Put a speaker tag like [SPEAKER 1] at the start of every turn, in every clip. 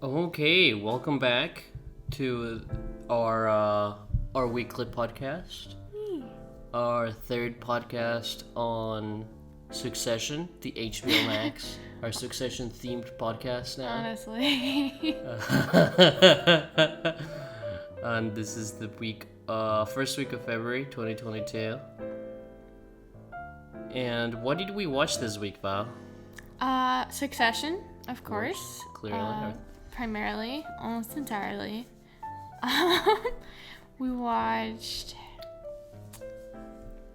[SPEAKER 1] Okay, welcome back to our weekly podcast. Our third podcast on Succession, the HBO Max. Our Succession themed podcast now.
[SPEAKER 2] Honestly.
[SPEAKER 1] And this is the first week of February 2022. And what did we watch this week, Val?
[SPEAKER 2] Succession, of course.
[SPEAKER 1] Clearly.
[SPEAKER 2] Primarily, almost entirely. We watched...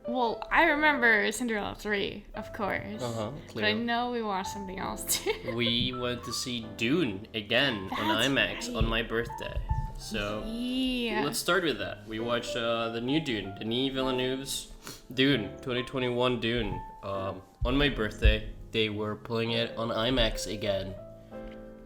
[SPEAKER 2] Well, I remember Cinderella 3, of course. But I
[SPEAKER 1] Clearly.
[SPEAKER 2] know we watched something else too.
[SPEAKER 1] We went to see Dune again on
[SPEAKER 2] That's
[SPEAKER 1] IMAX
[SPEAKER 2] right.
[SPEAKER 1] on my birthday. So
[SPEAKER 2] Yeah.
[SPEAKER 1] let's start with that. We watched the new Dune, Denis Villeneuve's Dune, 2021 Dune. On my birthday, they were playing it on IMAX again,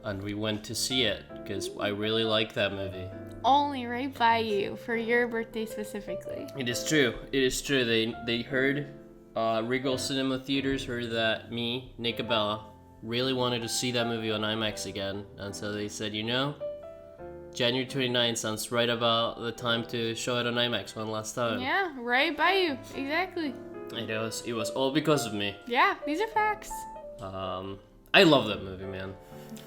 [SPEAKER 1] and we went to see it because I really like that movie.
[SPEAKER 2] Only right by you for your birthday specifically.
[SPEAKER 1] It is true. It is true. They heard Regal Cinema Theaters heard that me, Nick Abella, really wanted to see that movie on IMAX again, and so they said, January 29th sounds right about the time to show it on IMAX one last time.
[SPEAKER 2] Yeah, right by you. Exactly.
[SPEAKER 1] It was all because of me.
[SPEAKER 2] Yeah, these are facts.
[SPEAKER 1] I love that movie, man.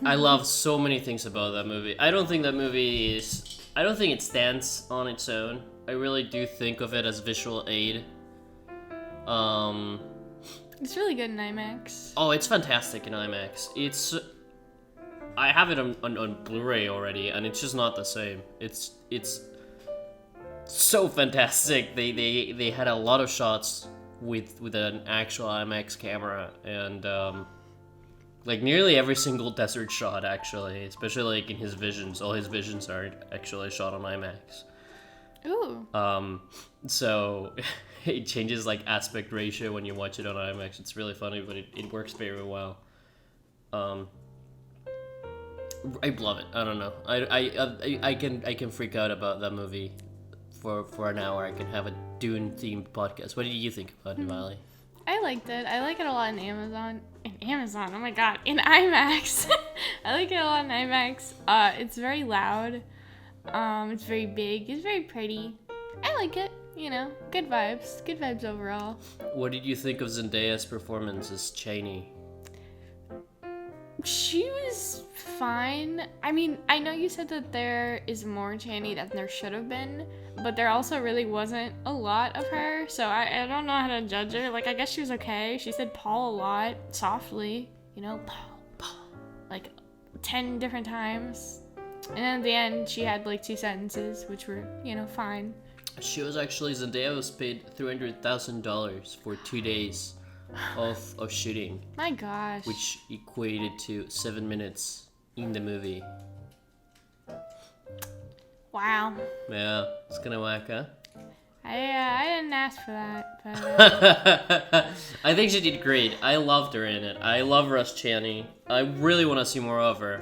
[SPEAKER 1] I love so many things about that movie. I don't think it stands on its own. I really do think of it as visual aid.
[SPEAKER 2] It's really good in IMAX.
[SPEAKER 1] Oh, it's fantastic in IMAX. I have it on Blu-ray already, and it's just not the same. It's so fantastic. They had a lot of shots with an actual IMAX camera, and nearly every single desert shot, actually, especially in his visions. All his visions are actually shot on IMAX.
[SPEAKER 2] Ooh.
[SPEAKER 1] So it changes aspect ratio when you watch it on IMAX. It's really funny, but it works very well. I love it. I don't know. I can freak out about that movie for an hour. I can have a Dune themed podcast. What did you think about it, Valley?
[SPEAKER 2] I liked it. I like it a lot in Amazon. Oh my god, in IMAX. I like it a lot in IMAX. It's very loud. It's very big. It's very pretty. I like it. Good vibes. Good vibes overall.
[SPEAKER 1] What did you think of Zendaya's performance as Cheney?
[SPEAKER 2] She was fine. I mean, I know you said that there is more Chaney than there should have been, but there also really wasn't a lot of her, so I don't know how to judge her. I guess she was okay. She said Paul a lot, softly, Paul, 10 different times. And then at the end, she had 2 sentences, which were, fine.
[SPEAKER 1] Zendaya was paid $300,000 for 2 days of shooting,
[SPEAKER 2] My gosh.
[SPEAKER 1] which equated to 7 minutes in the movie.
[SPEAKER 2] Wow.
[SPEAKER 1] Yeah, it's kind of whack, huh?
[SPEAKER 2] I didn't ask for that, but...
[SPEAKER 1] I think she did great. I loved her in it. I love Russ Chaney. I really want to see more of her.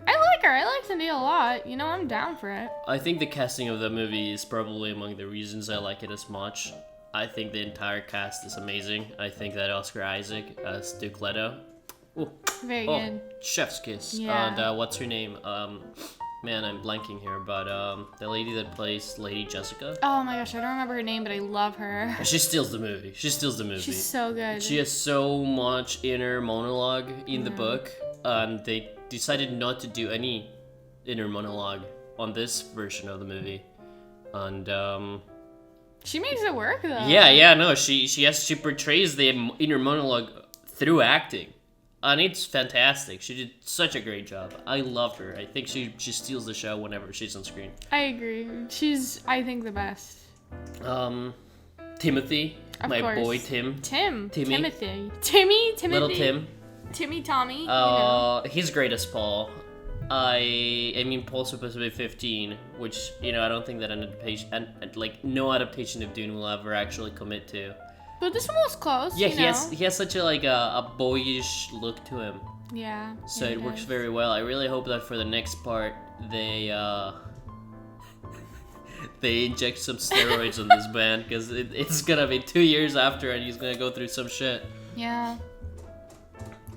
[SPEAKER 2] I like her. I like Tandy a lot. I'm down for it.
[SPEAKER 1] I think the casting of the movie is probably among the reasons I like it as much. I think the entire cast is amazing. I think that Oscar Isaac as Duke Leto. Ooh.
[SPEAKER 2] Very good.
[SPEAKER 1] Chef's kiss.
[SPEAKER 2] Yeah.
[SPEAKER 1] And what's her name? Man, I'm blanking here, but the lady that plays Lady Jessica.
[SPEAKER 2] Oh my gosh, I don't remember her name, but I love her.
[SPEAKER 1] She steals the movie.
[SPEAKER 2] She's so good.
[SPEAKER 1] She has so much inner monologue in the book, and they decided not to do any inner monologue on this version of the movie. And
[SPEAKER 2] She makes it work though.
[SPEAKER 1] no, she portrays the inner monologue through acting. And it's fantastic. She did such a great job. I loved her. I think she steals the show whenever she's on screen.
[SPEAKER 2] I agree. She's, I think, the best.
[SPEAKER 1] Timothy,
[SPEAKER 2] Of
[SPEAKER 1] my
[SPEAKER 2] course.
[SPEAKER 1] boy Tim. Timmy.
[SPEAKER 2] Timothy.
[SPEAKER 1] Little Tim.
[SPEAKER 2] Timmy, Tommy.
[SPEAKER 1] He's great as Paul. I mean, Paul's supposed to be 15, which, I don't think that an adaptation, no adaptation of Dune will ever actually commit to.
[SPEAKER 2] But this one was close.
[SPEAKER 1] Yeah, he has such a boyish look to him.
[SPEAKER 2] Yeah.
[SPEAKER 1] So it works very well. I really hope that for the next part they inject some steroids on this man, because it's gonna be 2 years after and he's gonna go through some shit.
[SPEAKER 2] Yeah.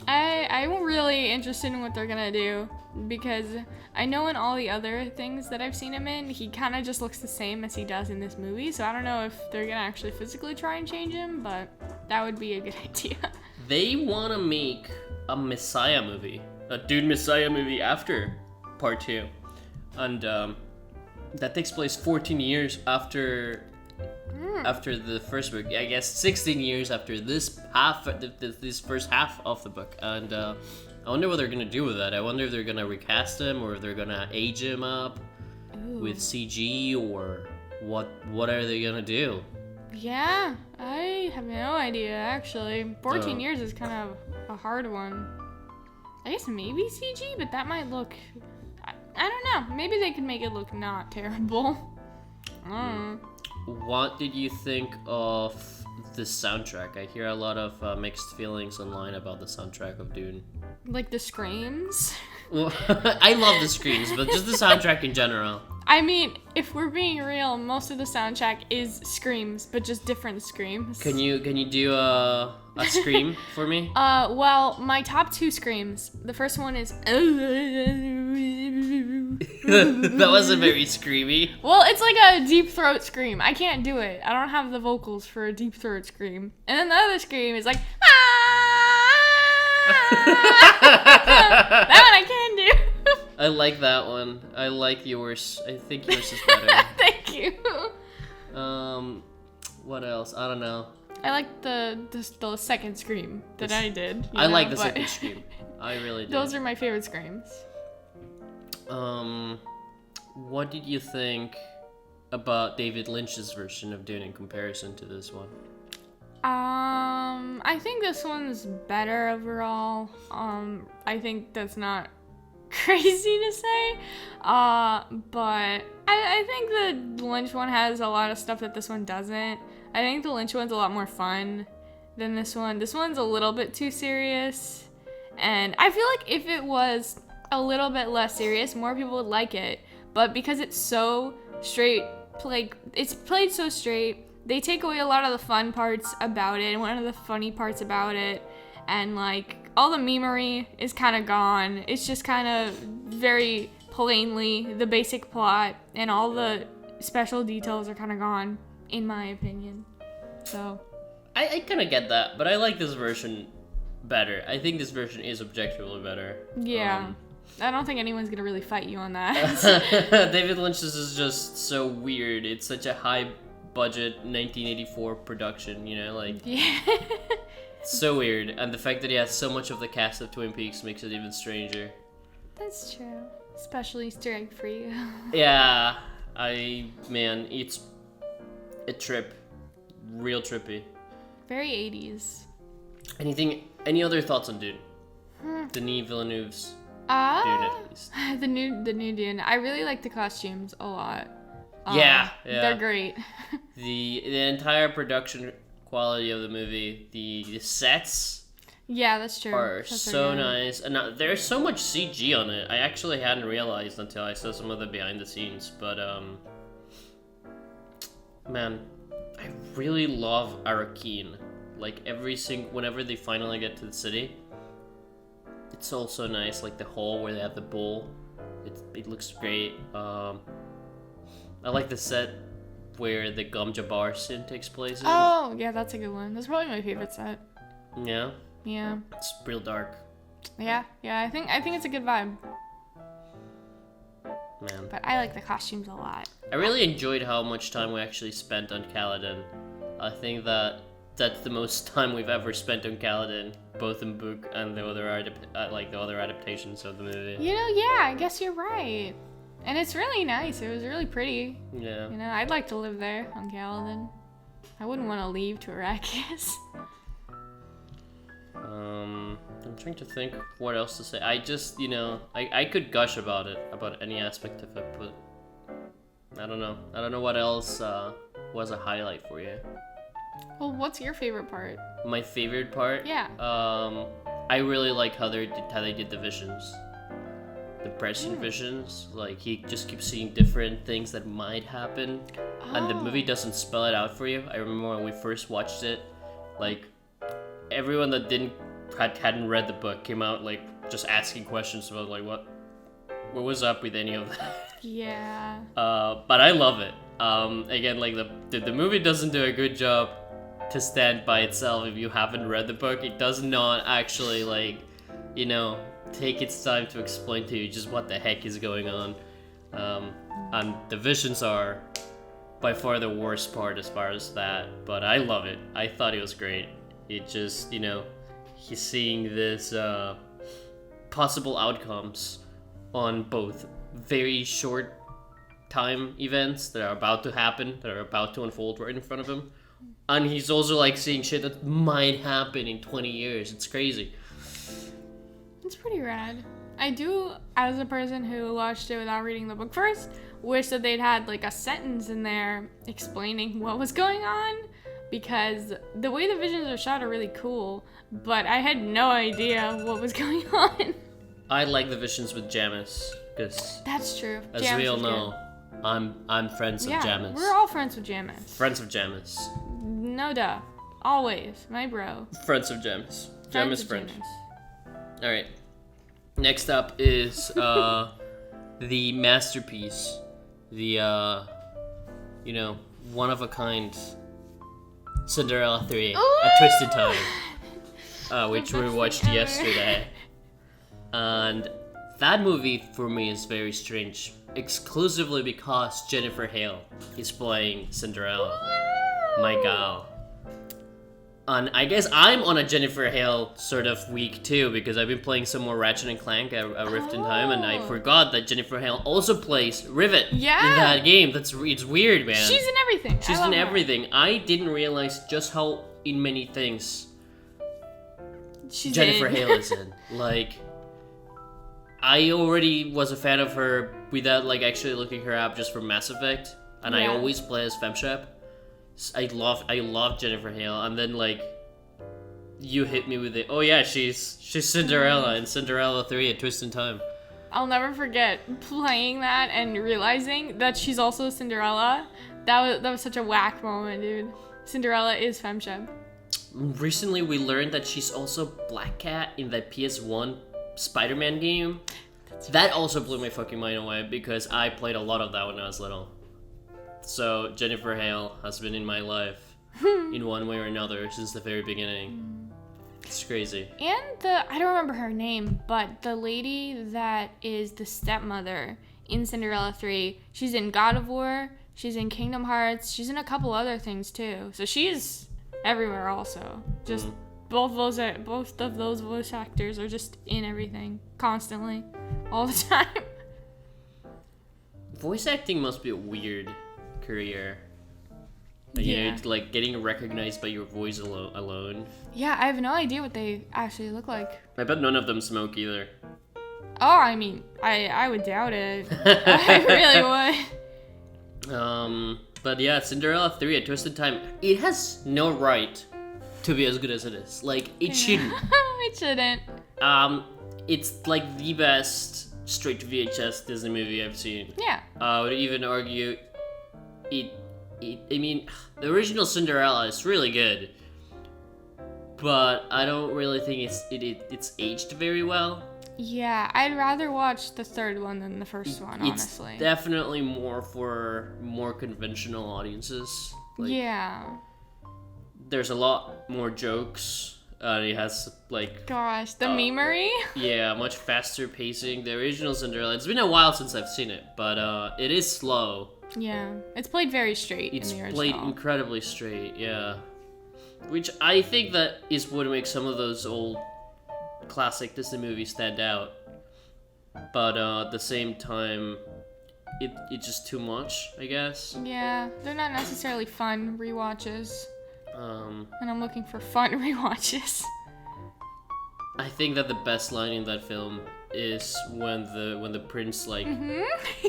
[SPEAKER 2] I'm really interested in what they're gonna do, because I know in all the other things that I've seen him in, he kind of just looks the same as he does in this movie, so I don't know if they're gonna actually physically try and change him, but that would be a good idea.
[SPEAKER 1] They want to make a Messiah movie, a Dune Messiah movie after part 2, and that takes place 14 years after the first book. I guess 16 years after this first half of the book, and I wonder what they're gonna do with that. I wonder if they're gonna recast him, or if they're gonna age him up with CG, or what are they gonna do?
[SPEAKER 2] Yeah, I have no idea, actually. 14 years is kind of a hard one. I guess maybe CG, but that might look... I don't know. Maybe they could make it look not terrible.
[SPEAKER 1] What did you think of the soundtrack? I hear a lot of mixed feelings online about the soundtrack of Dune.
[SPEAKER 2] Like the screams?
[SPEAKER 1] Well, I love the screams, but just the soundtrack in general.
[SPEAKER 2] I mean, if we're being real, most of the soundtrack is screams, but just different screams.
[SPEAKER 1] Can you do a scream for me?
[SPEAKER 2] Well, my top 2 screams. The first one is...
[SPEAKER 1] That wasn't very screamy.
[SPEAKER 2] Well, it's like a deep throat scream. I can't do it. I don't have the vocals for a deep throat scream. And then the other scream is like... That one I can do.
[SPEAKER 1] I like that one. I like yours. I think yours is better.
[SPEAKER 2] Thank you.
[SPEAKER 1] What else? I don't know.
[SPEAKER 2] I like the second scream that I did.
[SPEAKER 1] I like the second scream. I really do.
[SPEAKER 2] Those are my favorite screams.
[SPEAKER 1] What did you think about David Lynch's version of Dune in comparison to this one?
[SPEAKER 2] I think this one's better overall. I think that's not crazy to say. But I think the Lynch one has a lot of stuff that this one doesn't. I think the Lynch one's a lot more fun than this one. This one's a little bit too serious. And I feel like if it was a little bit less serious, more people would like it. But because it's so straight, it's played so straight, they take away a lot of the fun parts about it, and one of the funny parts about it, and like all the memery is kind of gone. It's just kind of very plainly the basic plot, and all the special details are kind of gone, in my opinion. So
[SPEAKER 1] I kind of get that, but I like this version better. I think this version is objectively better.
[SPEAKER 2] Yeah. I don't think anyone's gonna really fight you on that.
[SPEAKER 1] David Lynch's is just so weird. It's such a high budget 1984 production, you know, like
[SPEAKER 2] Yeah.
[SPEAKER 1] so weird. And the fact that he has so much of the cast of Twin Peaks makes it even stranger.
[SPEAKER 2] That's true. Special Easter egg for you.
[SPEAKER 1] Yeah, man, it's a trip. Real trippy.
[SPEAKER 2] Very 80s.
[SPEAKER 1] Any other thoughts on Dune? Denis Villeneuve's Dune, at least.
[SPEAKER 2] The new Dune. I really like the costumes a lot.
[SPEAKER 1] Yeah.
[SPEAKER 2] They're great.
[SPEAKER 1] The entire production quality of the movie, the sets
[SPEAKER 2] Yeah, that's true.
[SPEAKER 1] are so nice, and there's so much CG on it. I actually hadn't realized until I saw some of the behind the scenes. But man, I really love Arrakeen. Like whenever they finally get to the city, it's also nice. Like the hall where they have the bull, it looks great. I like the set where the Gom Jabbar scene takes place in.
[SPEAKER 2] Oh, yeah, that's a good one. That's probably my favorite set.
[SPEAKER 1] Yeah.
[SPEAKER 2] Yeah.
[SPEAKER 1] It's real dark.
[SPEAKER 2] Yeah. I think it's a good vibe.
[SPEAKER 1] Man.
[SPEAKER 2] But I like the costumes a lot.
[SPEAKER 1] I really enjoyed how much time we actually spent on Caladan. I think that's the most time we've ever spent on Caladan, both in book and the other adaptations of the movie.
[SPEAKER 2] You know, yeah, I guess you're right. And it's really nice. It was really pretty.
[SPEAKER 1] Yeah.
[SPEAKER 2] You know, I'd like to live there on Caladan. I wouldn't want to leave to Arrakis.
[SPEAKER 1] I'm trying to think what else to say. I just, I could gush about it, about any aspect of it, but I don't know. I don't know what else was a highlight for you.
[SPEAKER 2] Well, what's your favorite part?
[SPEAKER 1] My favorite part?
[SPEAKER 2] Yeah.
[SPEAKER 1] I really like how they did the visions. The prescient visions. Like, he just keeps seeing different things that might happen. And the movie doesn't spell it out for you. I remember when we first watched it, like, everyone that didn't hadn't read the book came out like just asking questions about like what was up with any of that.
[SPEAKER 2] Yeah.
[SPEAKER 1] But I love it. Again, like the movie doesn't do a good job to stand by itself if you haven't read the book. It does not actually like, you know, take its time to explain to you just what the heck is going on. And the visions are by far the worst part as far as that, but I love it. I thought it was great. It just, you know, he's seeing this possible outcomes on both very short time events that are about to happen, that are about to unfold right in front of him, and he's also like seeing shit that might happen in 20 years. It's crazy.
[SPEAKER 2] It's pretty rad. I do, as a person who watched it without reading the book first, wish that they'd had like a sentence in there explaining what was going on, because the way the visions are shot are really cool, but I had no idea what was going on.
[SPEAKER 1] I like the visions with Jamis, because
[SPEAKER 2] that's true.
[SPEAKER 1] As
[SPEAKER 2] Jamis
[SPEAKER 1] we all
[SPEAKER 2] is
[SPEAKER 1] know, I'm friends of Jamis.
[SPEAKER 2] We're all friends with Jamis.
[SPEAKER 1] Friends of Jamis.
[SPEAKER 2] No duh. Always. My bro.
[SPEAKER 1] Friends of Jamis. Jamis friend.
[SPEAKER 2] Jamis.
[SPEAKER 1] Alright. Next up is the masterpiece. The, you know, one of a kind Cinderella 3,
[SPEAKER 2] Ooh!
[SPEAKER 1] A Twisted Time, which we watched yesterday. And that movie for me is very strange, exclusively because Jennifer Hale is playing Cinderella, my gal. And I guess I'm on a Jennifer Hale sort of week too, because I've been playing some more Ratchet and Clank, a Rift in Time, and I forgot that Jennifer Hale also plays Rivet in that game. It's weird, man.
[SPEAKER 2] She's in everything.
[SPEAKER 1] She's in everything. I didn't realize just how in many things Jennifer Hale is in. Like, I already was a fan of her without like actually looking her up just for Mass Effect, and I always play as FemShep. I love Jennifer Hale, and then like you hit me with it. Oh yeah, she's Cinderella in Cinderella 3: A Twist in Time.
[SPEAKER 2] I'll never forget playing that and realizing that she's also Cinderella. That was such a whack moment, dude. Cinderella is FemShep.
[SPEAKER 1] Recently, we learned that she's also Black Cat in that PS1 Spider-Man game. That also blew my fucking mind away because I played a lot of that when I was little. So Jennifer Hale has been in my life in one way or another since the very beginning. It's crazy.
[SPEAKER 2] And I don't remember her name, but the lady that is the stepmother in Cinderella 3, she's in God of War, she's in Kingdom Hearts, she's in a couple other things too. So she's everywhere also. Just both of those voice actors are just in everything constantly, all the time.
[SPEAKER 1] Voice acting must be a weird career. You know, like getting recognized by your voice alone.
[SPEAKER 2] Yeah, I have no idea what they actually look like.
[SPEAKER 1] I bet none of them smoke either.
[SPEAKER 2] Oh, I mean, I would doubt it. I really would.
[SPEAKER 1] But yeah, Cinderella 3: A Twisted Time, it has no right to be as good as it is. Like, it shouldn't.
[SPEAKER 2] It shouldn't.
[SPEAKER 1] It's like the best straight to VHS Disney movie I've seen.
[SPEAKER 2] Yeah.
[SPEAKER 1] I would even argue I mean, the original Cinderella is really good, but I don't really think it's aged very well.
[SPEAKER 2] Yeah, I'd rather watch the third one than the first one, honestly.
[SPEAKER 1] It's definitely more for more conventional audiences. Like, yeah. There's a lot more jokes. It has, like...
[SPEAKER 2] Gosh, the memery?
[SPEAKER 1] Yeah, much faster pacing. The original Cinderella, it's been a while since I've seen it, but it is slow.
[SPEAKER 2] Yeah, it's played very straight in the original.
[SPEAKER 1] It's played incredibly straight, yeah. Which I think that is what makes some of those old classic Disney movies stand out. But at the same time, it's just too much, I guess.
[SPEAKER 2] Yeah, they're not necessarily fun rewatches. And I'm looking for fun rewatches.
[SPEAKER 1] I think that the best line in that film is when the prince like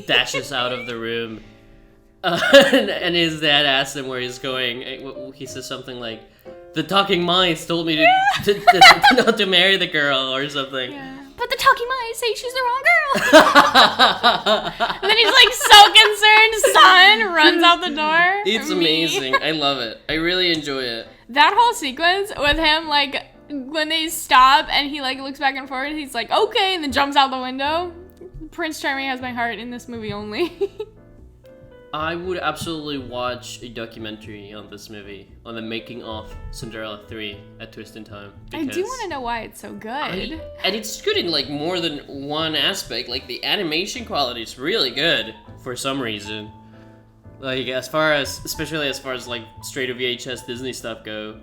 [SPEAKER 1] dashes out of the room, and his dad asks him where he's going. He says something like, "The talking mice told me to not to marry the girl," or something.
[SPEAKER 2] Yeah. But the talking mice say she's the wrong girl. And then he's like so concerned, son runs out the door.
[SPEAKER 1] It's amazing. I love it. I really enjoy it.
[SPEAKER 2] That whole sequence with him like when they stop and he like looks back and forth, he's like, okay, and then jumps out the window. Prince Charming has my heart in this movie only.
[SPEAKER 1] I would absolutely watch a documentary on this movie, on the making of Cinderella 3 at Twist in Time.
[SPEAKER 2] I do want to know why it's so good.
[SPEAKER 1] And it's good in like more than one aspect. Like the animation quality is really good for some reason. Like especially as far as like straight to VHS Disney stuff go.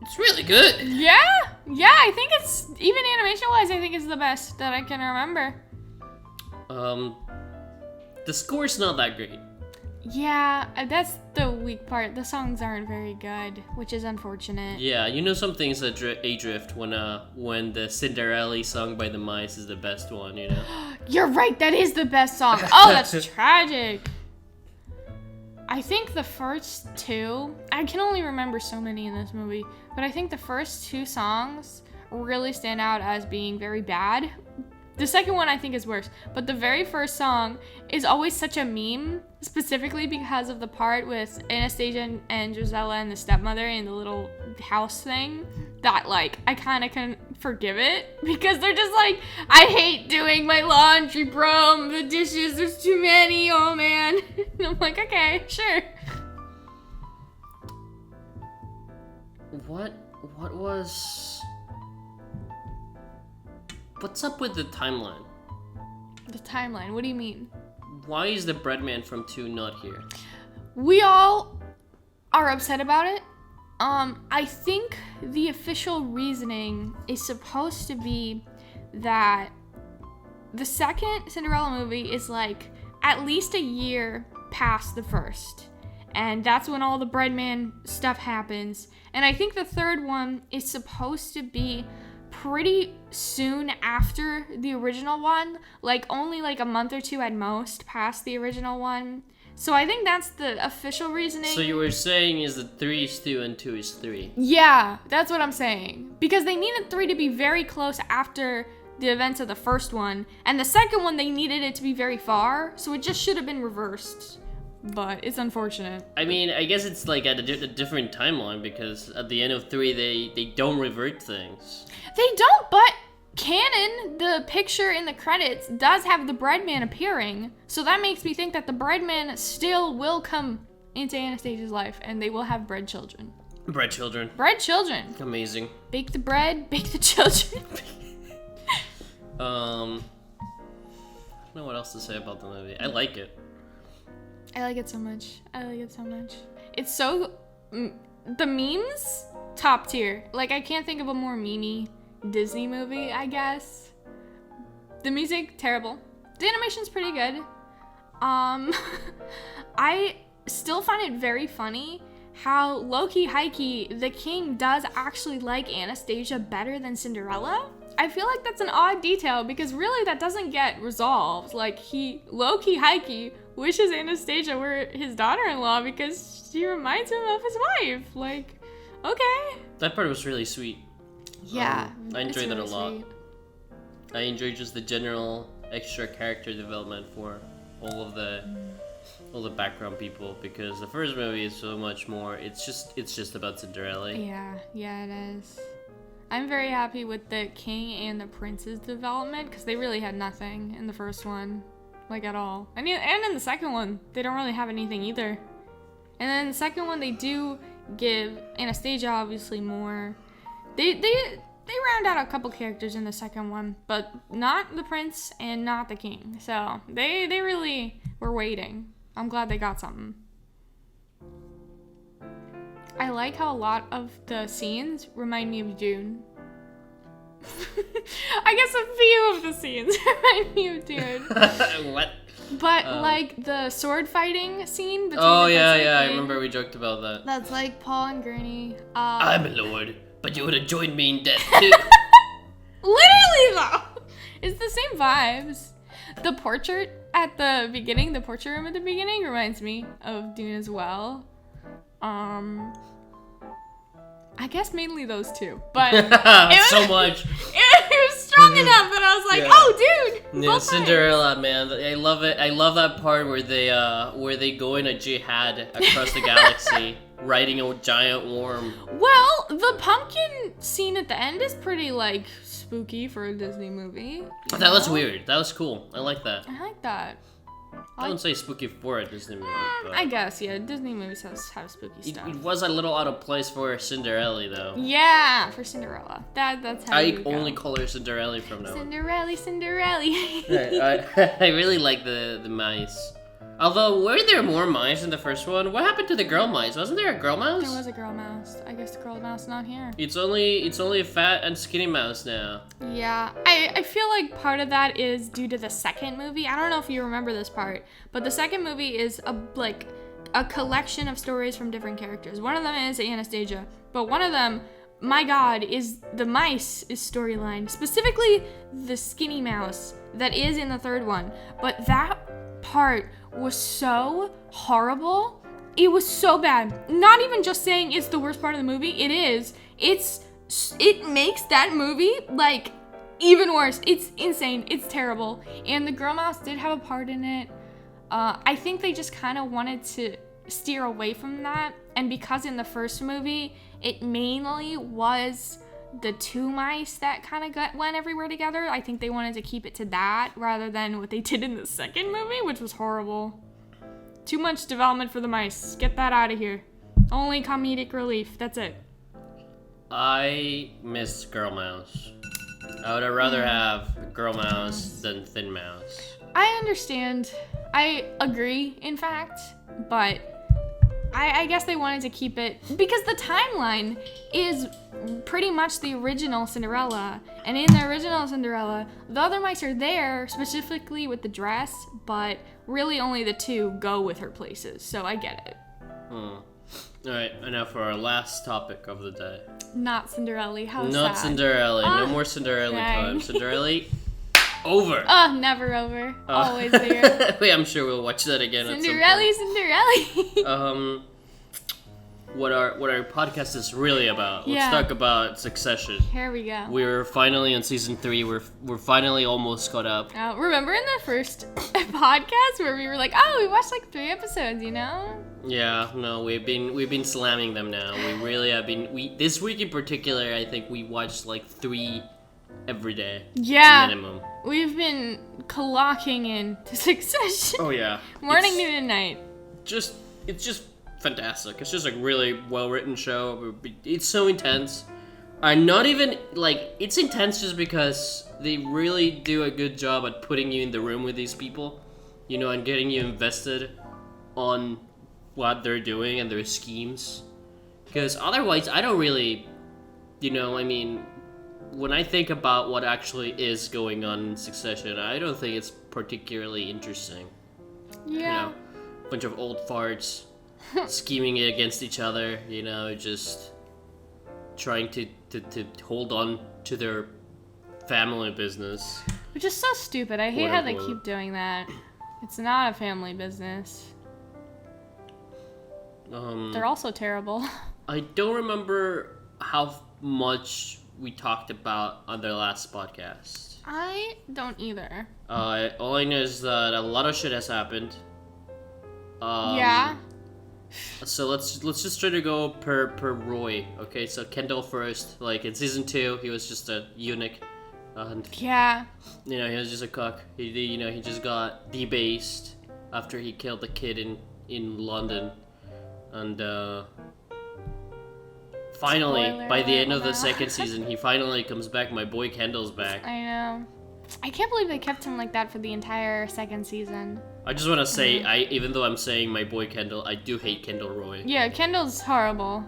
[SPEAKER 1] It's really good.
[SPEAKER 2] Yeah, I think it's, even animation-wise, I think it's the best that I can remember.
[SPEAKER 1] The score's not that great.
[SPEAKER 2] Yeah, that's the weak part. The songs aren't very good, which is unfortunate.
[SPEAKER 1] Yeah, you know some things that adrift when the Cinderella song by the Mice is the best one, you know?
[SPEAKER 2] You're right, that is the best song. Oh, that's tragic. I think the first two, I can only remember so many in this movie, but I think the first two songs really stand out as being very bad. The second one I think is worse, but the very first song is always such a meme, specifically because of the part with Anastasia and Gisela and the stepmother in the little house thing, that like I kind of can forgive it, because they're just like, I hate doing my laundry, bro, the dishes, there's too many, oh man. And I'm like, okay, sure.
[SPEAKER 1] What's up with the timeline?
[SPEAKER 2] The timeline, what do you mean?
[SPEAKER 1] Why is the breadman from 2 not here?
[SPEAKER 2] We all are upset about it. I think the official reasoning is supposed to be that the second Cinderella movie is like at least a year past the first. And that's when all the breadman stuff happens. And I think the third one is supposed to be pretty soon after the original one, like only like a month or two at most past the original one. So I think that's the official reasoning.
[SPEAKER 1] So you were saying is that 3 is 2 and 2 is 3?
[SPEAKER 2] Yeah, that's what I'm saying. Because they needed 3 to be very close after the events of the first one, and the second one they needed it to be very far, so it just should have been reversed. But it's unfortunate.
[SPEAKER 1] I mean, I guess it's like at a different timeline, because at the end of 3 they don't revert things.
[SPEAKER 2] They don't, but canon, the picture in the credits, does have the breadman appearing. So that makes me think that the breadman still will come into Anastasia's life, and they will have bread children.
[SPEAKER 1] Bread children.
[SPEAKER 2] Bread children.
[SPEAKER 1] Amazing.
[SPEAKER 2] Bake the bread, bake the children.
[SPEAKER 1] I don't know what else to say about the movie. I like it.
[SPEAKER 2] I like it so much. It's so... the memes, top tier. Like, I can't think of a more memey Disney movie, I guess. The music, terrible. The animation's pretty good. I still find it very funny how low-key, high-key, the king does actually like Anastasia better than Cinderella. I feel like that's an odd detail, because really that doesn't get resolved. Like, he low-key, high-key wishes Anastasia were his daughter-in-law because she reminds him of his wife. Like, okay.
[SPEAKER 1] That part was really sweet.
[SPEAKER 2] Yeah,
[SPEAKER 1] I enjoyed that
[SPEAKER 2] really
[SPEAKER 1] a lot.
[SPEAKER 2] sweet.
[SPEAKER 1] I enjoyed just the general extra character development for all the background people, because the first movie is so much more. It's just about Cinderella.
[SPEAKER 2] Yeah, it is. I'm very happy with the king and the prince's development, because they really had nothing in the first one, like at all. And in the second one, they don't really have anything either. And then the second one, they do give Anastasia obviously more. They round out a couple characters in the second one, but not the prince and not the king. So they really were waiting. I'm glad they got something. I like how a lot of the scenes remind me of Dune. I guess a few of the scenes remind me of Dune.
[SPEAKER 1] What?
[SPEAKER 2] But like the sword fighting scene between
[SPEAKER 1] Oh
[SPEAKER 2] the
[SPEAKER 1] yeah,
[SPEAKER 2] prince and
[SPEAKER 1] I
[SPEAKER 2] king,
[SPEAKER 1] remember we joked about that.
[SPEAKER 2] that's like Paul and Gurney.
[SPEAKER 1] I'm a lord, but you would have joined me in death too.
[SPEAKER 2] Literally though, it's the same vibes. The portrait at the beginning, the portrait room at the beginning reminds me of Dune as well. I guess mainly those two, but it was,
[SPEAKER 1] so much.
[SPEAKER 2] it was strong enough that I was like,
[SPEAKER 1] Yeah.
[SPEAKER 2] oh dude,
[SPEAKER 1] Yeah, Cinderella, man. I love it. I love that part where they go in a jihad across the galaxy, riding a giant worm.
[SPEAKER 2] Well, the pumpkin scene at the end is pretty, like, spooky for a Disney movie.
[SPEAKER 1] That was weird. That was cool. I like that.
[SPEAKER 2] I like that.
[SPEAKER 1] I don't say spooky for a Disney movie, but
[SPEAKER 2] I guess, yeah. Disney movies have spooky stuff.
[SPEAKER 1] It was a little out of place for Cinderella, though.
[SPEAKER 2] Yeah, for Cinderella. That's how you go.
[SPEAKER 1] I only call her Cinderella from now on.
[SPEAKER 2] Cinderella.
[SPEAKER 1] I really like the mice. Although, were there more mice in the first one? What happened to the girl mice? Wasn't there a girl mouse?
[SPEAKER 2] There was a girl mouse. I guess the girl mouse not here.
[SPEAKER 1] It's only a fat and skinny mouse now.
[SPEAKER 2] Yeah, I feel like part of that is due to the second movie. I don't know if you remember this part, but the second movie is a collection of stories from different characters. One of them is Anastasia, but one of them, my God, is the mice storyline. Specifically, the skinny mouse that is in the third one. But that part was so horrible. It was so bad. Not even just saying it's the worst part of the movie. It is. It makes that movie, like, even worse. It's insane. It's terrible. And the girl mouse did have a part in it. I think they just kind of wanted to steer away from that. And because in the first movie, it mainly was the two mice that kind of went everywhere together, I think they wanted to keep it to that rather than what they did in the second movie, which was horrible. Too much development for the mice. Get that out of here. Only comedic relief. That's it.
[SPEAKER 1] I miss Girl Mouse. I would rather have Girl Mouse than Thin Mouse.
[SPEAKER 2] I understand. I agree, in fact, but I guess they wanted to keep it because the timeline is pretty much the original Cinderella, and in the original Cinderella, the other mice are there specifically with the dress, but really only the two go with her places, so I get it.
[SPEAKER 1] Alright, and now for our last topic of the day.
[SPEAKER 2] Not Cinderella. How
[SPEAKER 1] Not
[SPEAKER 2] sad.
[SPEAKER 1] Cinderella. No more Cinderella time. Cinderella, over.
[SPEAKER 2] Oh, never over. Always there.
[SPEAKER 1] Wait, I'm sure we'll watch that again
[SPEAKER 2] Cinderella.
[SPEAKER 1] at some point. What our podcast is really about. Let's talk about Succession.
[SPEAKER 2] Here we go.
[SPEAKER 1] We're finally on season 3. We're finally almost caught up.
[SPEAKER 2] Remember in the first podcast where we were like, oh, we watched like 3 episodes, you know?
[SPEAKER 1] Yeah, no, we've been slamming them now. We really have been. This week in particular, I think we watched like 3 every day.
[SPEAKER 2] Yeah.
[SPEAKER 1] Minimum.
[SPEAKER 2] We've been clocking in to Succession.
[SPEAKER 1] Oh yeah.
[SPEAKER 2] Morning, noon, and night.
[SPEAKER 1] It's just fantastic. It's just a really well-written show. It's so intense. Not even, like, it's intense just because they really do a good job at putting you in the room with these people, you know, and getting you invested on what they're doing and their schemes. Because otherwise, I don't really, you know, I mean, when I think about what actually is going on in Succession, I don't think it's particularly interesting.
[SPEAKER 2] Yeah.
[SPEAKER 1] You know, a bunch of old farts scheming against each other, you know, just trying to hold on to their family business.
[SPEAKER 2] Which is so stupid. I hate how they keep doing that. It's not a family business. They're also terrible.
[SPEAKER 1] I don't remember how much we talked about on their last podcast.
[SPEAKER 2] I don't either.
[SPEAKER 1] All I know is that a lot of shit has happened.
[SPEAKER 2] Yeah.
[SPEAKER 1] So let's just try to go per Roy. Okay, so Kendall first. Like in season 2, he was just a eunuch, and
[SPEAKER 2] yeah,
[SPEAKER 1] you know, he was just a cook. He just got debased after he killed the kid in London, and finally,
[SPEAKER 2] Spoiler
[SPEAKER 1] by the end of the
[SPEAKER 2] alert.
[SPEAKER 1] second season, he finally comes back. My boy Kendall's back.
[SPEAKER 2] I know. I can't believe they kept him like that for the entire second season.
[SPEAKER 1] I just want to say, even though I'm saying my boy Kendall, I do hate Kendall Roy.
[SPEAKER 2] Yeah, Kendall's horrible.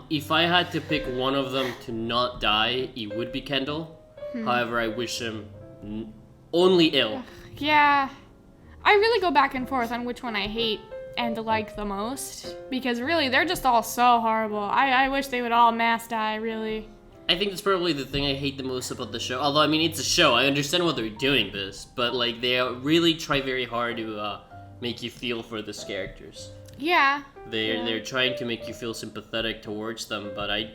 [SPEAKER 1] If I had to pick one of them to not die, it would be Kendall. However, I wish him only ill.
[SPEAKER 2] Yeah. I really go back and forth on which one I hate and like the most. Because really, they're just all so horrible. I wish they would all mass die, really.
[SPEAKER 1] I think that's probably the thing I hate the most about the show. Although, I mean, it's a show. I understand why they're doing this. But, like, they really try very hard to make you feel for these characters.
[SPEAKER 2] Yeah.
[SPEAKER 1] They're trying to make you feel sympathetic towards them, but I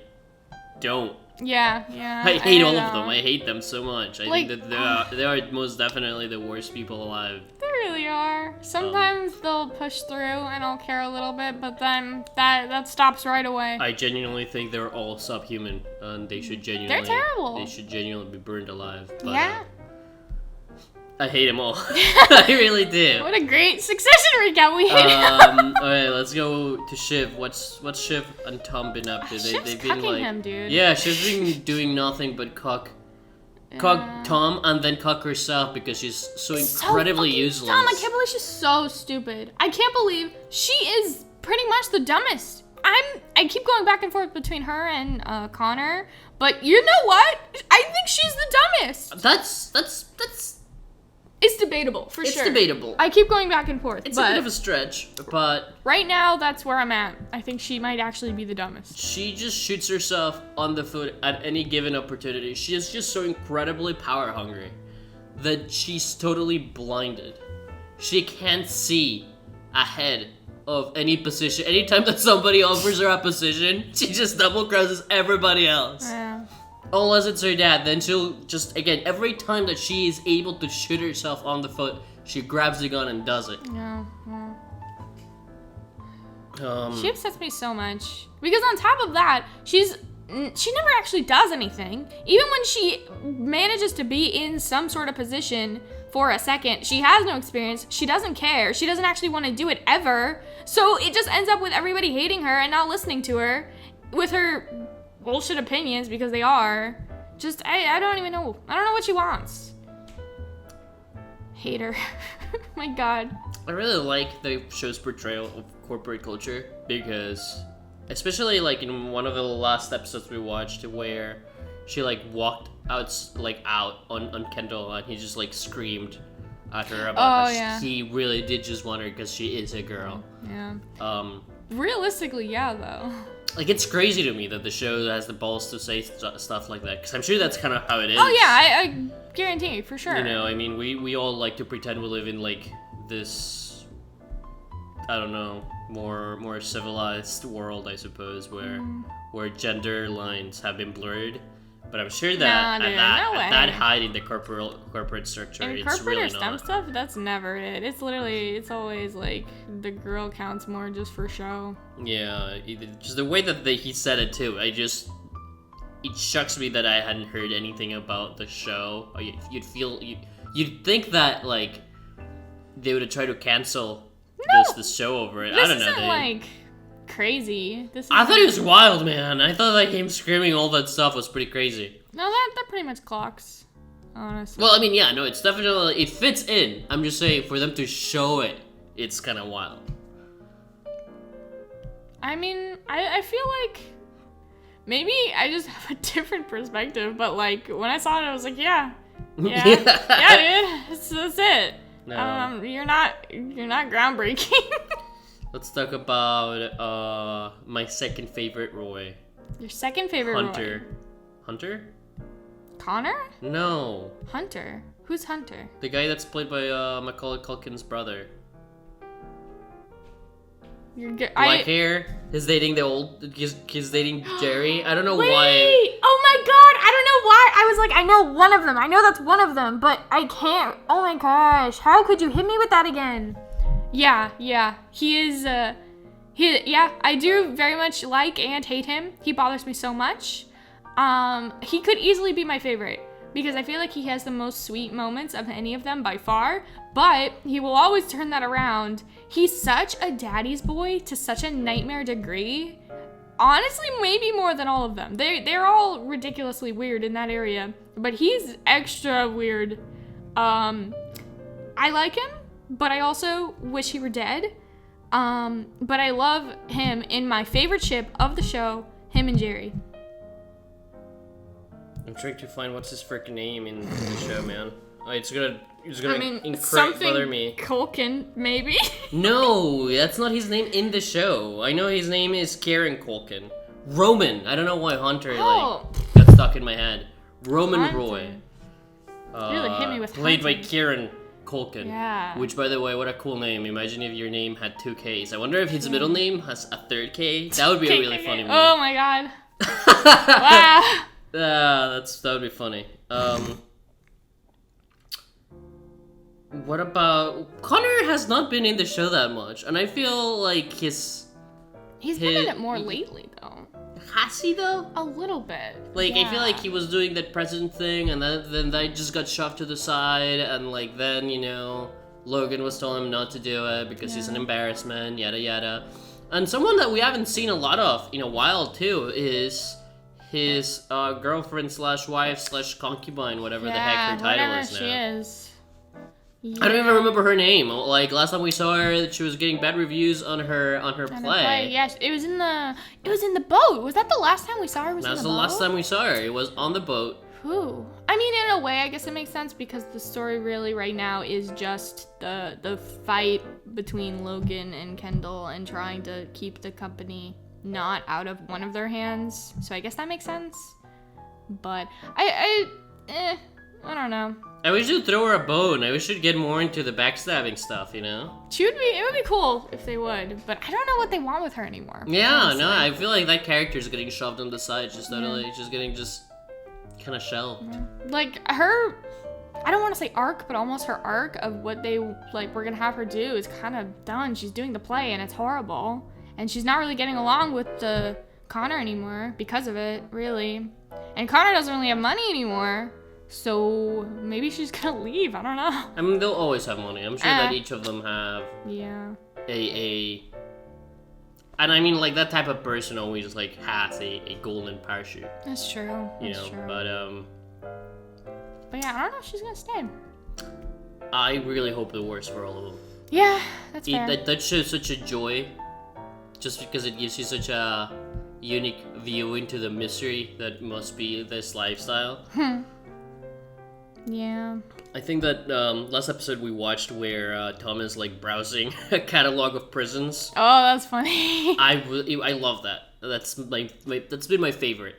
[SPEAKER 1] don't.
[SPEAKER 2] Yeah.
[SPEAKER 1] I hate all
[SPEAKER 2] know.
[SPEAKER 1] of them. I hate them so much. I
[SPEAKER 2] Like,
[SPEAKER 1] think that they are most definitely the worst people alive.
[SPEAKER 2] They really are. Sometimes they'll push through and I'll care a little bit, but then that stops right away.
[SPEAKER 1] I genuinely think they're all subhuman, and they should genuinely.
[SPEAKER 2] They're terrible.
[SPEAKER 1] They should genuinely be burned alive. But,
[SPEAKER 2] Yeah.
[SPEAKER 1] I hate them all. I really do.
[SPEAKER 2] What a great Succession recap we hate.
[SPEAKER 1] Alright, let's go to Shiv. What's Shiv and Tom been up to?
[SPEAKER 2] Shiv's
[SPEAKER 1] They've been
[SPEAKER 2] cucking him, dude.
[SPEAKER 1] Yeah, Shiv's been doing nothing but cuck Tom and then cuck herself because she's so incredibly useless.
[SPEAKER 2] Tom, I can't believe she's so stupid. I can't believe she is pretty much the dumbest. I keep going back and forth between her and Conor, but you know what? I think she's the dumbest.
[SPEAKER 1] That's
[SPEAKER 2] It's debatable, for sure.
[SPEAKER 1] It's debatable.
[SPEAKER 2] I keep going back and forth.
[SPEAKER 1] It's a bit of a stretch, but
[SPEAKER 2] right now, that's where I'm at. I think she might actually be the dumbest.
[SPEAKER 1] she just shoots herself on the foot at any given opportunity. She is just so incredibly power hungry that she's totally blinded. She can't see ahead of any position. Anytime that somebody offers her a position, she just double crosses everybody else.
[SPEAKER 2] Yeah.
[SPEAKER 1] Unless it's her dad, then she'll just, again, every time that she is able to shoot herself on the foot, she grabs the gun and does it.
[SPEAKER 2] Yeah.
[SPEAKER 1] Um,
[SPEAKER 2] She upsets me so much. Because on top of that, she never actually does anything. Even when she manages to be in some sort of position for a second, she has no experience. She doesn't care. She doesn't actually want to do it ever. So it just ends up with everybody hating her and not listening to her with her bullshit opinions, because they are. Just, I don't even know. I don't know what she wants. Hate her. My God.
[SPEAKER 1] I really like the show's portrayal of corporate culture because, especially like in one of the last episodes we watched, where she like walked out on Kendall and he just like screamed at her about how he really did just want her because she is a girl.
[SPEAKER 2] Yeah. Realistically, yeah, though.
[SPEAKER 1] Like, it's crazy to me that the show has the balls to say stuff like that, because I'm sure that's kind of how it is.
[SPEAKER 2] Oh yeah, I guarantee, for sure.
[SPEAKER 1] You know, I mean, we all like to pretend we live in like this, I don't know, more civilized world, I suppose, where gender lines have been blurred. But I'm sure that at that height in the corporate structure,
[SPEAKER 2] in
[SPEAKER 1] it's
[SPEAKER 2] corporate
[SPEAKER 1] really
[SPEAKER 2] or STEM stuff, that's never it. It's always like the girl counts more just for show.
[SPEAKER 1] Yeah, just the way that he said it too. It shocks me that I hadn't heard anything about the show. You'd think that like they would have tried to cancel this show over it. I don't know.
[SPEAKER 2] This isn't like crazy.
[SPEAKER 1] I thought it was wild, man. I thought like him screaming all that stuff was pretty crazy.
[SPEAKER 2] No, that pretty much clocks, honestly.
[SPEAKER 1] Well, I mean, yeah, no, it's definitely, it fits in. I'm just saying, for them to show it, it's kind of wild.
[SPEAKER 2] I mean, I feel like maybe I just have a different perspective, but like when I saw it, I was like, yeah, dude, that's it.
[SPEAKER 1] No.
[SPEAKER 2] You're not groundbreaking.
[SPEAKER 1] Let's talk about my second favorite Roy.
[SPEAKER 2] Your second favorite
[SPEAKER 1] Hunter.
[SPEAKER 2] Roy.
[SPEAKER 1] Hunter?
[SPEAKER 2] Connor?
[SPEAKER 1] No.
[SPEAKER 2] Hunter. Who's Hunter?
[SPEAKER 1] The guy that's played by Macaulay Culkin's brother. Black hair. He's dating he's dating Jerry. I don't know why.
[SPEAKER 2] Oh my god, I don't know why. I was like, I know one of them. I know that's one of them, but I can't. Oh my gosh. How could you hit me with that again? Yeah. He is, I do very much like and hate him. He bothers me so much. He could easily be my favorite because I feel like he has the most sweet moments of any of them by far, but he will always turn that around. He's such a daddy's boy to such a nightmare degree. Honestly, maybe more than all of them. They're all ridiculously weird in that area, but he's extra weird. I like him, but I also wish he were dead. But I love him in my favorite ship of the show, him and Jerry.
[SPEAKER 1] I'm trying to find what's his freaking name in the show, man. It's gonna bother me.
[SPEAKER 2] Culkin, maybe?
[SPEAKER 1] No, that's not his name in the show. I know his name is Kieran Culkin. Roman. I don't know why Hunter got stuck in my head. Roman
[SPEAKER 2] Hunter.
[SPEAKER 1] Roy.
[SPEAKER 2] Really hit me with
[SPEAKER 1] played
[SPEAKER 2] Hunter.
[SPEAKER 1] by Kieran Culkin.
[SPEAKER 2] Yeah.
[SPEAKER 1] Which, by the way, what a cool name. Imagine if your name had 2 Ks. I wonder if his middle name has a 3rd K. That would be a really funny movie.
[SPEAKER 2] Oh my god. Wow.
[SPEAKER 1] That would be funny. What about Conor has not been in the show that much, and I feel like
[SPEAKER 2] He's been in it more lately, though.
[SPEAKER 1] Has he though?
[SPEAKER 2] A little bit.
[SPEAKER 1] Like,
[SPEAKER 2] yeah.
[SPEAKER 1] I feel like he was doing that president thing, and then they just got shoved to the side, and like then Logan was telling him not to do it because he's an embarrassment, yada yada. And someone that we haven't seen a lot of in a while too is his girlfriend / wife / concubine, whatever the heck her title is now.
[SPEAKER 2] She is. Yeah.
[SPEAKER 1] I don't even remember her name. Like last time we saw her, she was getting bad reviews on her play.
[SPEAKER 2] Yes, it was in the boat. Was that the last time we saw her?
[SPEAKER 1] That's the last time we saw her. It was on the boat.
[SPEAKER 2] Whew. I mean, in a way, I guess it makes sense because the story really right now is just the fight between Logan and Kendall and trying to keep the company not out of one of their hands. So I guess that makes sense. But I don't know.
[SPEAKER 1] I wish you'd throw her a bone. I wish you'd get more into the backstabbing stuff,
[SPEAKER 2] It would be cool if they would, but I don't know what they want with her anymore.
[SPEAKER 1] Yeah,
[SPEAKER 2] honestly.
[SPEAKER 1] no, I feel like that character is getting shoved on the side, just totally, just getting kind of shelved.
[SPEAKER 2] Like her, I don't want to say arc, but almost her arc of what they we're gonna have her do is kind of done. She's doing the play and it's horrible, and she's not really getting along with the Conor anymore because of it, really. And Conor doesn't really have money anymore. So maybe she's gonna leave. I don't know.
[SPEAKER 1] I mean, they'll always have money. I'm sure that each of them have and I mean, like that type of person always has a golden parachute.
[SPEAKER 2] That's true. True.
[SPEAKER 1] But
[SPEAKER 2] yeah, I don't know if she's gonna stay.
[SPEAKER 1] I really hope the worst for all of them.
[SPEAKER 2] Yeah, that's fair.
[SPEAKER 1] That shows such a joy, just because it gives you such a unique view into the mystery that must be this lifestyle.
[SPEAKER 2] Yeah.
[SPEAKER 1] I think that last episode we watched where Tom is browsing a catalog of prisons.
[SPEAKER 2] Oh, that's funny.
[SPEAKER 1] I love that. That's been my favorite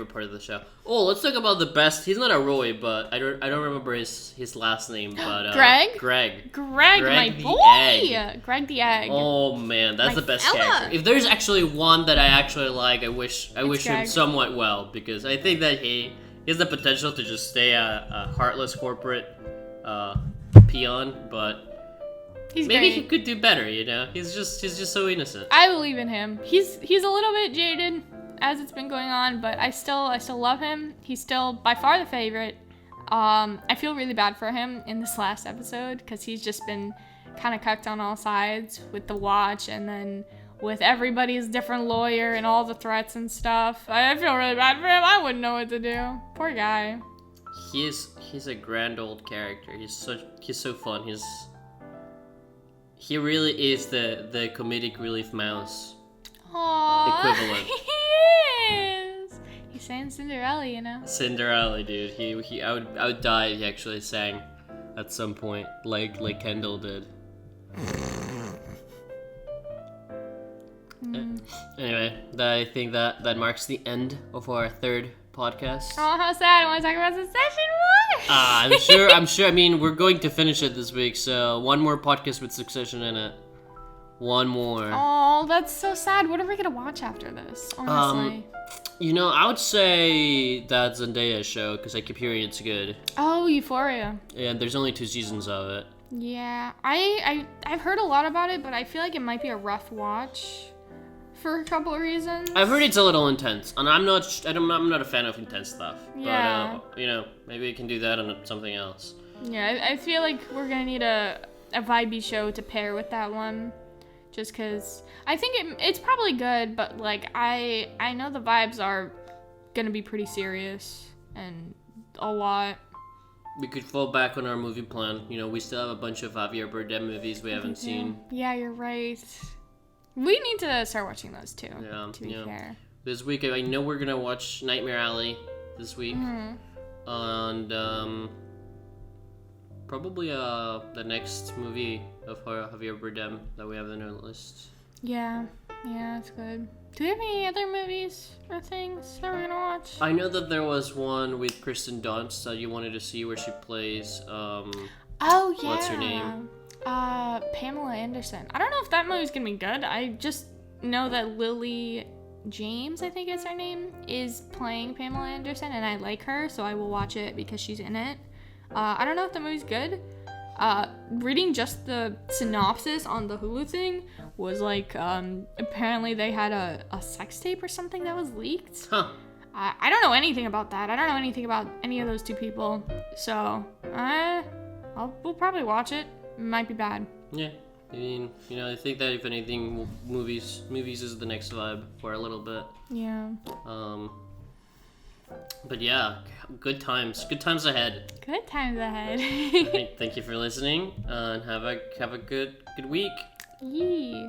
[SPEAKER 1] part of the show. Oh, let's talk about the best. He's not a Roy, but I don't remember his last name. But
[SPEAKER 2] Greg, my
[SPEAKER 1] the
[SPEAKER 2] boy,
[SPEAKER 1] Egg.
[SPEAKER 2] Greg the Egg.
[SPEAKER 1] Oh man, that's
[SPEAKER 2] my
[SPEAKER 1] the best
[SPEAKER 2] fella.
[SPEAKER 1] character. If there's actually one that I actually like, I wish him
[SPEAKER 2] Greg.
[SPEAKER 1] somewhat well, because I think that he has the potential to just stay a heartless corporate peon, but maybe
[SPEAKER 2] great.
[SPEAKER 1] he could do better. He's just so innocent.
[SPEAKER 2] I believe in him. He's a little bit jaded as it's been going on, but I still love him. He's still by far the favorite. I feel really bad for him in this last episode because he's just been kind of cucked on all sides with the watch and then with everybody's different lawyer and all the threats and stuff. I feel really bad for him. I wouldn't know what to do. Poor guy.
[SPEAKER 1] He's a grand old character. He's so fun. He really is the comedic relief mouse.
[SPEAKER 2] Aww.
[SPEAKER 1] Equivalent.
[SPEAKER 2] He is. He's saying Cinderella,
[SPEAKER 1] Cinderella, dude. I would die if he actually sang at some point, like Kendall did. Anyway, I think that marks the end of our third podcast.
[SPEAKER 2] Oh, how sad. I want to talk about Succession more.
[SPEAKER 1] I'm sure. I mean, we're going to finish it this week, so one more podcast with Succession in it. One more.
[SPEAKER 2] Oh, that's so sad. What are we gonna watch after this? Honestly.
[SPEAKER 1] I would say that Zendaya show because I keep hearing it's good.
[SPEAKER 2] Oh, Euphoria.
[SPEAKER 1] Yeah, there's only 2 seasons of it.
[SPEAKER 2] Yeah, I've heard a lot about it, but I feel like it might be a rough watch for a couple of reasons.
[SPEAKER 1] I've heard it's a little intense, and I'm not a fan of intense stuff.
[SPEAKER 2] Yeah.
[SPEAKER 1] But maybe we can do that on something else.
[SPEAKER 2] Yeah, I feel like we're gonna need a vibey show to pair with that one. Just because I think it's probably good, but I know the vibes are gonna be pretty serious and a lot.
[SPEAKER 1] We could fall back on our movie plan. We still have a bunch of Javier Bardem movies we haven't seen.
[SPEAKER 2] Yeah, you're right. We need to start watching those too.
[SPEAKER 1] Yeah,
[SPEAKER 2] to be fair.
[SPEAKER 1] This week, I know we're gonna watch Nightmare Alley this week, and probably the next movie of Javier Bardem that we have on our list.
[SPEAKER 2] Yeah, it's good. Do we have any other movies or things that we're gonna watch?
[SPEAKER 1] I know that there was one with Kristen Dunst that you wanted to see where she plays.
[SPEAKER 2] Oh yeah.
[SPEAKER 1] What's her name?
[SPEAKER 2] Pamela Anderson. I don't know if that movie's gonna be good. I just know that Lily James, I think is her name, is playing Pamela Anderson, and I like her, so I will watch it because she's in it. I don't know if the movie's good. Reading just the synopsis on the Hulu thing was like, apparently they had a sex tape or something that was leaked.
[SPEAKER 1] Huh.
[SPEAKER 2] I don't know anything about that. I don't know anything about any of those two people. So, we'll probably watch it. It might be bad.
[SPEAKER 1] Yeah. I mean, I think that if anything, movies is the next vibe for a little bit.
[SPEAKER 2] Yeah.
[SPEAKER 1] But yeah, good times ahead.
[SPEAKER 2] Good times ahead.
[SPEAKER 1] Thank you for listening, and have a good week.
[SPEAKER 2] Yee.